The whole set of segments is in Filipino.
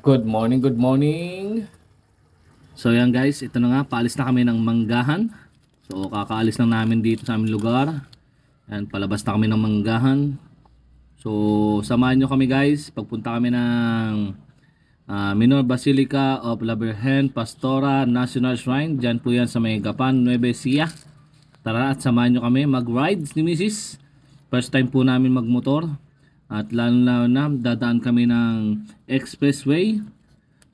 Good morning, good morning. So yan guys, ito na nga, paalis na kami ng Manggahan. So kakaalis lang namin dito sa aming lugar. Yan, palabas na kami ng Manggahan. So samahan nyo kami guys, pagpunta kami ng Minor Basilica of La Virgen Pastora National Shrine. Diyan po yan sa may Gapan, Nueva Ecija. Tara at samahan nyo kami mag-rides ni Mrs. First time po namin magmotor. At lalo na dadaan kami ng expressway.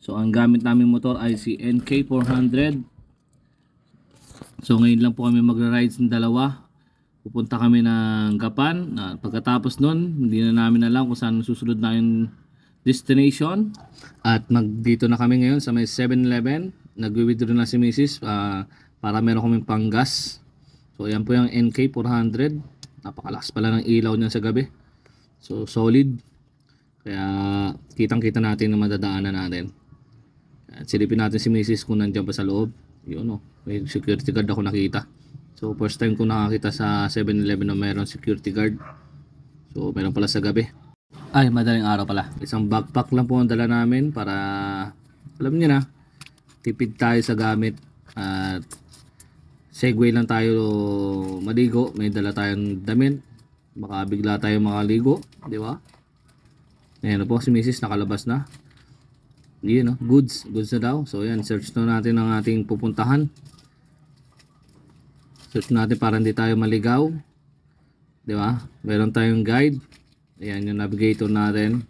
So ang gamit namin motor ay si NK400. So ngayon lang po kami magra-rides ng dalawa. Pupunta kami ng Gapan. Pagkatapos nun, hindi na namin alam kung saan susunod na yung destination. At dito na kami ngayon sa may 7-Eleven. Nag-withdraw na si Mrs. Para meron kaming panggas. So yan po yung NK400. Napakalakas pala ng ilaw niya sa gabi. So solid. Kaya kitang-kita natin na madadaanan natin. At silipin natin si Mrs. kung nandiyan pa sa loob. Yun may security guard ako nakita. So first time ko nakakita sa 7-Eleven na mayroong security guard. So meron pala sa gabi. Ay, madaling araw pala. Isang backpack lang po ang dala namin para alam niyo na, tipid tayo sa gamit. At segway lang tayo maligo. May dala tayong damit. Baka bigla tayo makaligo, di ba? Ayan na po si Mrs. nakalabas na. Yun goods na daw. So yan, search na natin ang ating pupuntahan. Search natin para hindi tayo maligaw. Di ba? Meron tayong guide. Ayan yung navigator natin.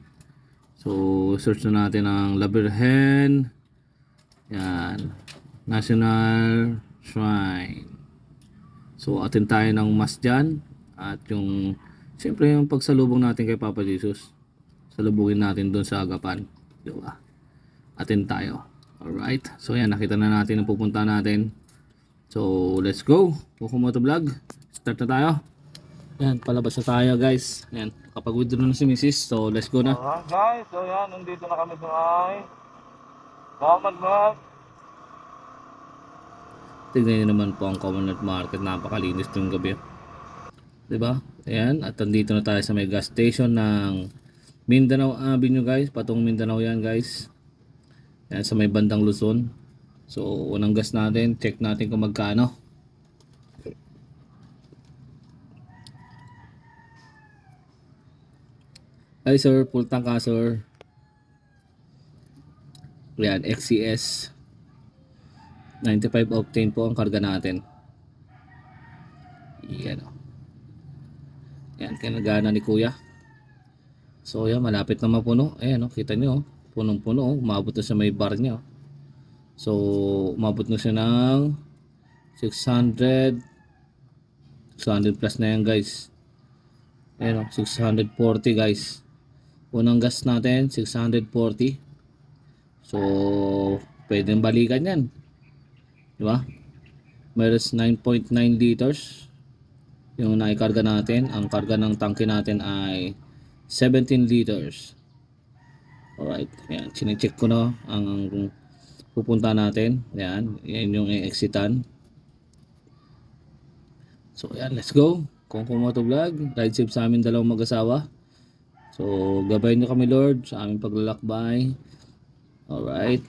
So search na natin ang La Virgen. Yan. National Shrine. So atin tayo ng mas dyan. At yung siyempre yung pagsalubong natin kay Papa Jesus. Salubungin natin doon sa Agapan. Di ba? Atin tayo. Alright. So yan, nakita na natin ang pupunta natin. So let's go. Kukumoto vlog. Start na tayo. Yan, palabas na tayo guys. Yan, kapag withdraw na si Mrs. So let's go na. Guys, so yan, nandito na kami sa ay Commonwealth. Tignan nyo naman po ang Commonwealth Market. Napakalinis itong gabi. Diba? Ayan, at nandito na tayo sa may gas station ng Mindanao Avenue guys. Patong Mindanao yan guys. Ayan, sa may bandang Luzon. So unang gas natin, check natin kung magkano. Ay sir, full tank ka sir. Ayan, XCS 95 octane po ang karga natin. Yan yan, kinagana ni kuya. So yan, malapit na mapuno. Ayan kita nyo, punong-puno. Umabot na sa may bar niya. So umabot na siya ng 600 plus na yan guys. Ayan 640 guys. Unang gas natin 640. So pwedeng balikan yan, diba? Meron 9.9 liters yung naikarga natin. Ang karga ng tangke natin ay 17 liters. Alright, yan, chinecheck ko na ang pupunta natin. Yan yung i-exitan. So yan, let's go. Kung Kumoto Vlog, ride safe sa amin dalawang mag-asawa. So gabayan nyo kami Lord sa aming paglalakbay. Alright.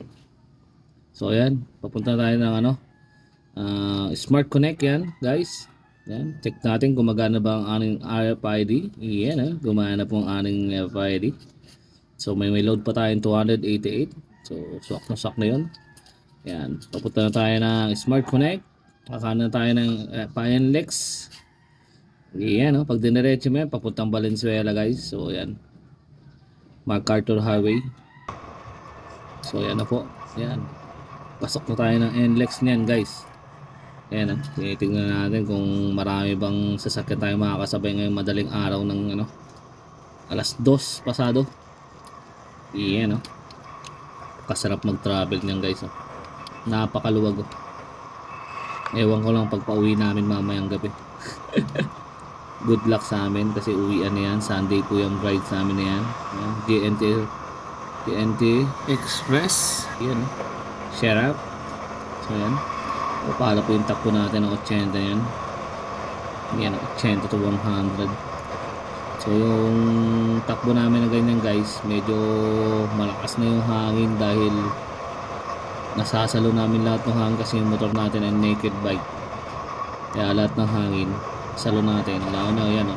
So yan, papunta tayo ng Smart Connect yan guys. Yan, check natin kung magana ba ang aning RFID. Yan gumana po ang aning RFID. So may load pa tayong 288. So swak na yun. Yan, papunta na tayo ng Smart Connect. Kakanan na tayo ng PNLEX. Yan pag diniretso mo yan, papuntang Valenzuela guys. So yan, MacArthur Highway. So yan na po. Yan, pasok na tayo ng NLEX niyan guys. Ayan tinitingnan natin kung marami bang sasakyan tayo makakasabay ngayong madaling araw ng alas 2 pasado. Ayan kasarap mag-travel niyan guys. Napakaluwag. Ewan ko lang pag pauwi namin mamayang gabi. Good luck sa amin kasi uwian na yan. Sunday po yung ride sa amin na yan. Ayan, GNT Express. Ayan share up. So yan, para po yung takbo natin ng 80 yan. Yan, 80 to 100. So yung takbo namin na ganyan guys, medyo malakas na yung hangin dahil nasasalo namin lahat ng hangin kasi yung motor natin ay naked bike. Kaya lahat ng hangin, salo natin. Lalo na yan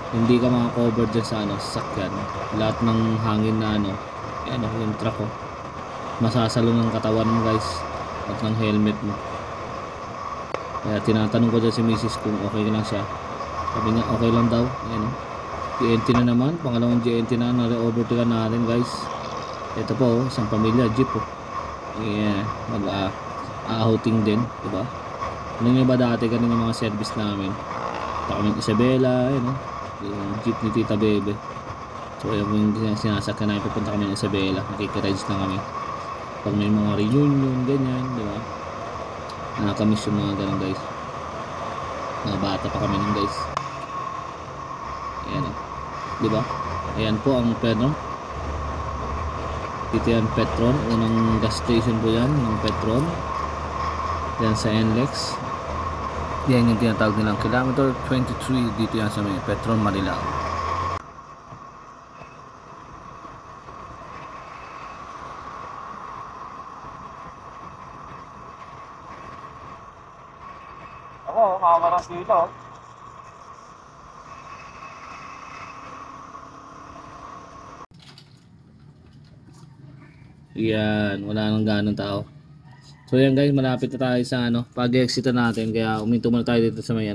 hindi ka maka-cover dyan sa sasakyan. Lahat ng hangin na yan yung truck masasalo ng katawan mo guys at ng helmet mo. Kaya tinatanong ko dyan si Mrs. kung okay lang siya. Sabi niya okay lang daw. Ayan GNT na naman, pangalawang GNT na na-overtaken natin guys. Ito po isang pamilya, jeep yeah, mag-outing din, diba? Ano nga ba dati kanina mga service namin? Ito kami Isabela, yung jeep ni Tita Bebe. So yung sinasakyan namin, pupunta kami ng Isabela, nakikirides na kami pag may mga reunion, ganyan, diba? Nakakamiss yung mga ganun guys. Mga bata pa kami nun guys. Ayan diba? Ayan po ang Petron. Dito yan Petron, unang gas station po yan ng Petron. Yan sa NLEX. Yan yung tinatawag nilang kilometer 23. Dito yan sa may Petron Marilao. Ako, makamarang dito. Yan, wala nang ganong tao. So yan guys, malapit na tayo sa pag-exit natin. Kaya uminto muna tayo dito sa may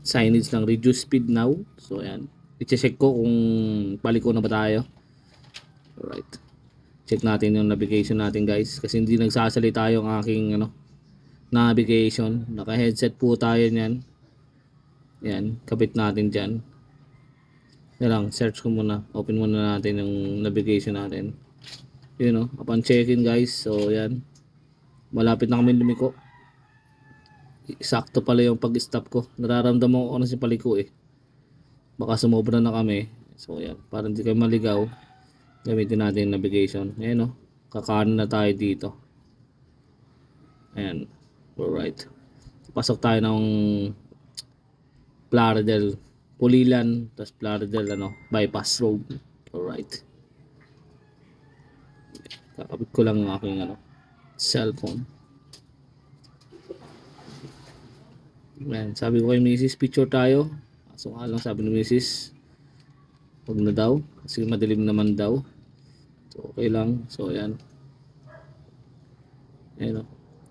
signage ng reduce speed now. So yan, i-check ko kung paliko na ba tayo. Alright, check natin yung navigation natin guys, kasi hindi nagsasalita yung aking navigation. Naka headset po tayo niyan. Yan, kabit natin dyan. Yan lang, search ko muna, open muna natin yung navigation natin. Upon check-in guys, so yan, malapit na kami lumiko. Sakto pala yung pag-stop ko. Nararamdaman ko si paliko baka sumobra na kami. So yan, para hindi kayo maligaw, gamitin natin yung navigation. Ayan kakanan na tayo dito. Ayan, alright. Pasok tayo ng Plaridel, Pulilan, tapos Plaridel bypass road. Alright. Kakabit ko lang yung aking cellphone. Ayan, sabi ko kay Mrs. picture tayo. So nga lang sabi ni Mrs. huwag na daw kasi madilim naman daw. So okay lang. So ayan. Ayan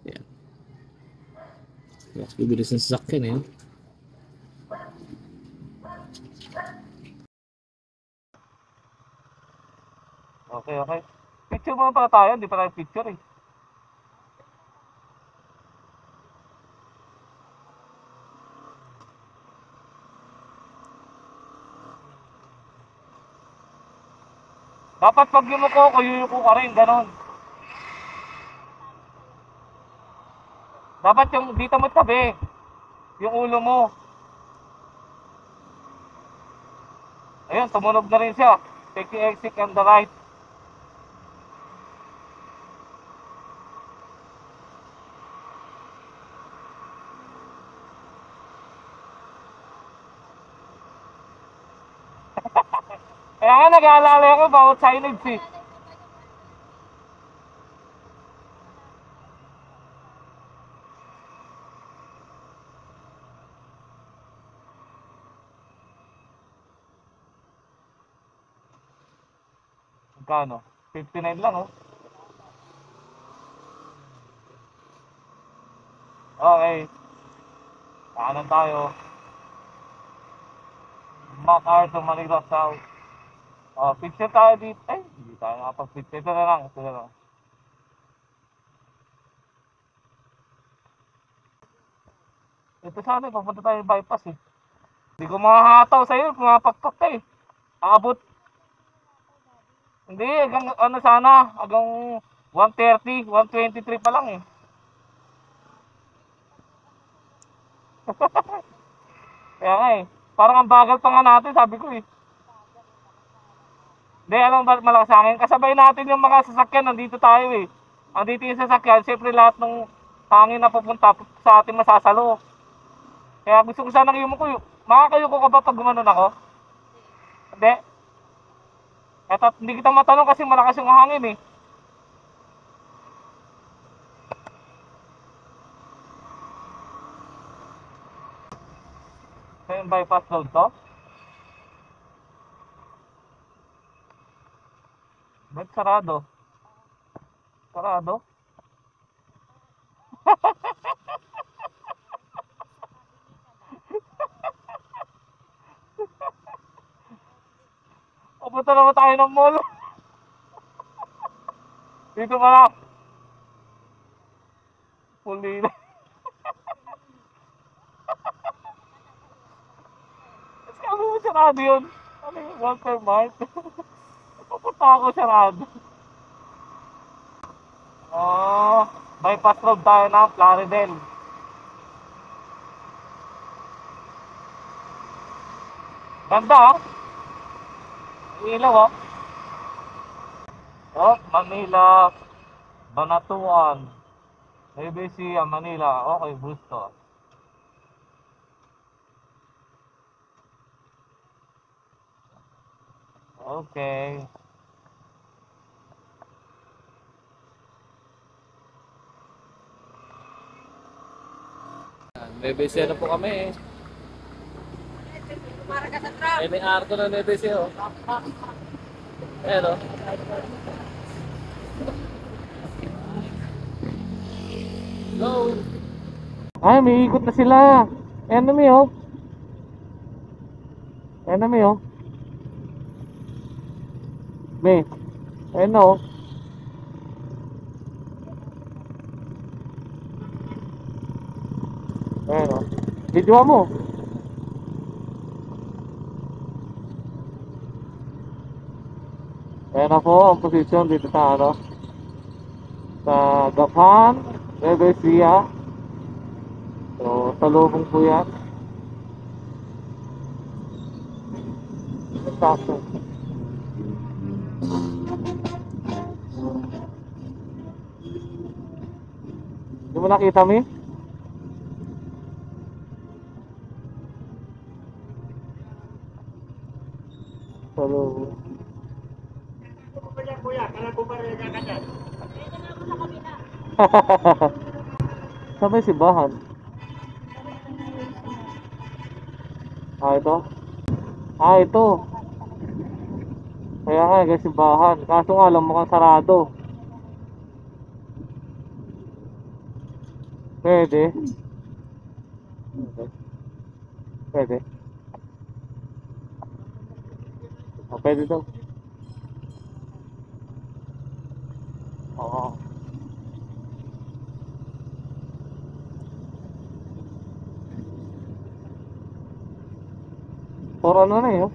ayan. Bibilis ng sasakyan Okay. Picture muna pala tayo, hindi pa tayo picture Dapat pag yumuko ko, yuyuko ka rin, ganon. Dapat yung dito mo tabi, yung ulo mo. Ayun, tumunog na rin siya. Take the exit on the right. Kaya nga nag-aalala ako bawat signage Magkano? 59 lang Okay. Kanan tayo. MacArthur, Manila South. Picture tayo dito. Hindi tayo nakapag-picture. Ito na lang. Ito sana, papunta tayo bypass Hindi ko makahataw sa'yo, pumapakpak ka Aabot. Hindi, hanggang sana, hanggang 130, 123 pa lang Kaya nga parang ang bagal pa nga natin, sabi ko Hindi, alam ba malakas hangin? Kasabay natin yung mga sasakyan, nandito tayo Andito yung sasakyan, siyempre lahat ng hangin na pupunta sa atin masasalo. Kaya gusto ko sanang yumuko. Makakayuko ka ba pag gumanon ako? Hindi. Eto, hindi kita matanong kasi malakas yung hangin eh. Ito yung bypass road to. Ba't sarado? Sarado? Papunta naman tayo ng mall. Dito pa lang. Puli na. Sabi mo sarado yun. Ano yung Walter Mart? Papunta ako sarado. Oh, bypass road tayo ng Plaridel. Ganda ah. Ilaw ah. Oh, Manila, Banatuan, ABC, Manila. Okay, gusto. Okay. BBC na po kami. May arto na BBC oh. Ayan oh. Go! Ay, may ikot na sila. Enemy oh. Enemy oh. May. Ayun na oh. Ayun oh. Video mo. Ayan na po ang posisyon dito sa ano. Sa Gapan, Rebesia. So, salubong po yan. Sakto. Hindi mo nakita mi? Salubong. Sabay si Bahan. Ah, ito? Ah, ito. Kaya nga, guys, si Bahan. Kaso nga lang, mukhang sarado. Pwede. Pwede. Ah, pwede daw. Oo. For ano na yun?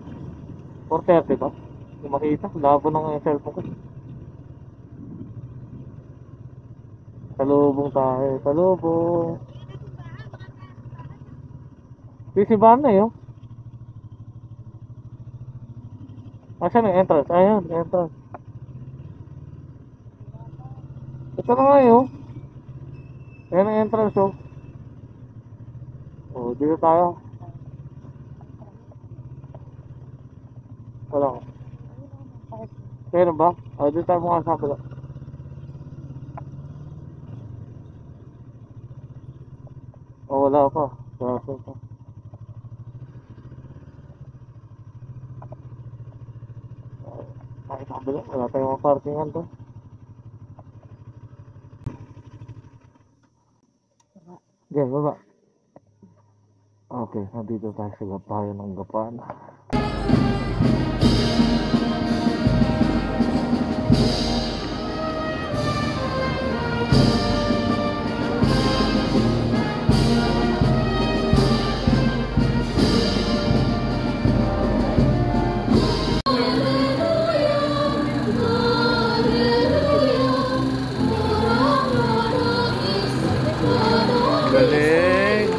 4:30 ba? Hindi makita. Labo ng cellphone ko. Salubong tayo. Salubong. Sisibahan na yun. Asan yung entrance? Ayun, entrance. Ito na nga yun. Ayan ang entrance oh. Oh, dito tayo. Wala ko. Kaya ba? O, dito tayo mukha sa kapila. O, wala pa. Sarap pa. Ay, sa kapila. Wala tayong mga parkingan to. Diyan, baba. Okay, nandito tayo sa Gapayan ng Gapan. Galing!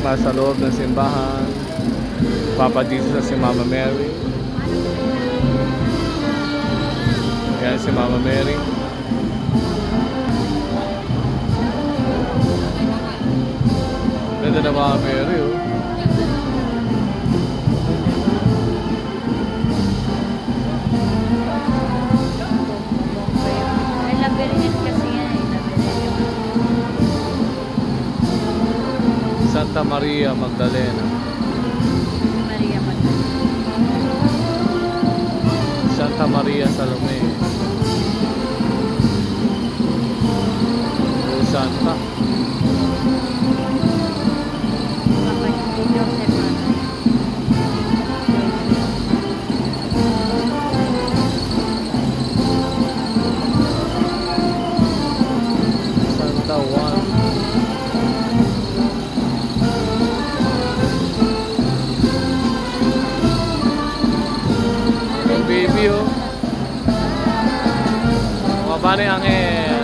Christmas sa loob ng simbahan. Papa Jesus at si Mama Mary. Yan si Mama Mary. Ganda na Mama Mary, oh. May labyrinth kasi yan eh. Santa Maria Magdalena. Maria Magdalena. Santa Maria Salome. O Santa. Papa Joseph. Santa Juan. Yung baby, oh. Mga bani angel.